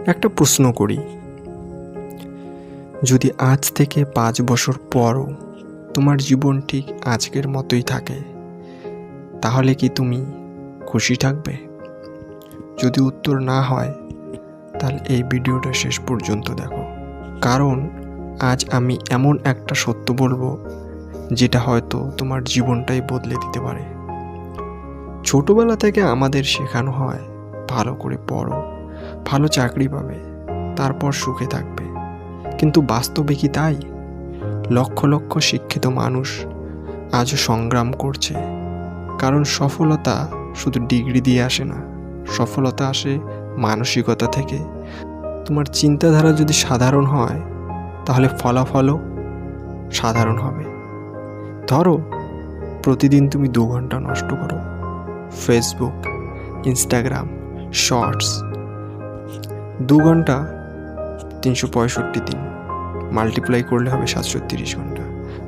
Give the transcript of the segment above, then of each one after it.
একটা প্রশ্ন করি, যদি আজ থেকে 5 বছর পরও তোমার জীবন ঠিক আজকের মতোই থাকে, তাহলে কি তুমি খুশি থাকবে? যদি উত্তর না হয়, তাহলে এই ভিডিওটা শেষ পর্যন্ত দেখো, কারণ আজ আমি এমন একটা সত্য বলবো যেটা হয়তো তোমার জীবনটাই বদলে দিতে পারে। ছোটবেলা থেকে আমাদের শেখানো হয় ভালো করে পড়ো, ভালো চাকরি পাবে, তারপর সুখে থাকবে। কিন্তু বাস্তবে কি তাই? লক্ষ লক্ষ শিক্ষিত মানুষ আজও সংগ্রাম করছে, কারণ সফলতা শুধু ডিগ্রি দিয়ে আসে না, সফলতা আসে মানসিকতা থেকে। তোমার চিন্তাধারা যদি সাধারণ হয়, তাহলে ফলাফলও সাধারণ হবে। ধরো, প্রতিদিন তুমি 2 ঘন্টা নষ্ট করো ফেসবুক, ইনস্টাগ্রাম, শর্টস। 2 ঘন্টা 365 দিন মাল্টিপ্লাই করলে হবে 730 ঘন্টা,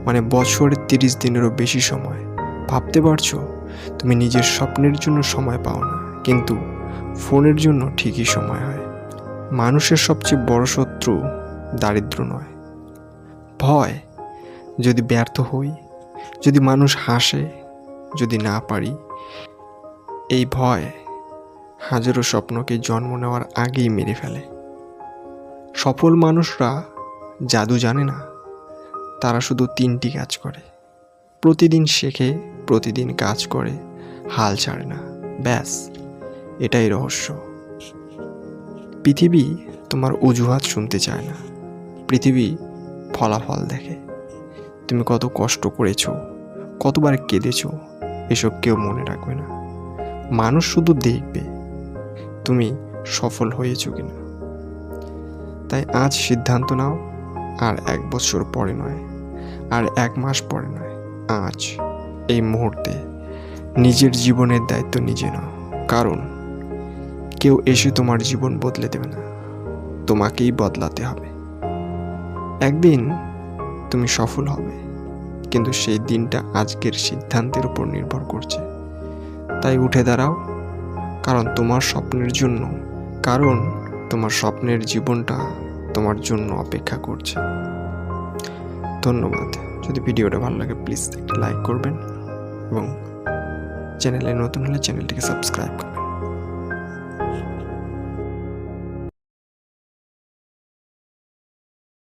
মানে বছরে 30 দিনেরও বেশি সময়। ভাবতে পারছো, তুমি নিজের স্বপ্নের জন্য সময় পাও না, কিন্তু ফোনের জন্য ঠিকই সময় হয়। মানুষের সবচেয়ে বড় শত্রু দারিদ্র নয়, ভয়। যদি ব্যর্থ হই, যদি মানুষ হাসে, যদি না পারি, এই ভয় হাজারো স্বপ্নকে জন্ম নেওয়ার আগেই মেরে ফেলে। সফল মানুষরা জাদু জানে না, তারা শুধু 3টি কাজ করে: প্রতিদিন শেখে, প্রতিদিন কাজ করে, হাল ছাড়ে না। ব্যাস, এটাই রহস্য। পৃথিবী তোমার অজুহাত শুনতে চায় না, পৃথিবী ফলাফল দেখে। তুমি কত কষ্ট করেছো, কতবার কেঁদেছো, এসব কেউ মনে রাখবে না। মানুষ শুধু দেখবে তুমি সফল হয়েছো কিনা। তাই আজ সিদ্ধান্ত নাও, আর 1 বছর পরে নয়, আর 1 মাস পরে নয়, আজ, এই মুহূর্তে নিজের জীবনের দায়িত্ব নিজে নাও। কারণ কেউ এসে তোমার জীবন বদলে দেবে না, তোমাকেই বদলাতে হবে। একদিন তুমি সফল হবে, কিন্তু সেই দিনটা আজকের সিদ্ধান্তের উপর নির্ভর করছে। তাই উঠে দাঁড়াও, কারণ তোমার স্বপ্নের জীবনটা তোমার জন্য অপেক্ষা করছে। ধন্যবাদ। যদি ভিডিওটা ভালো লাগে, প্লিজ একটা লাইক করবেন এবং চ্যানেলে নতুন হলে চ্যানেলটিকে সাবস্ক্রাইব করবেন।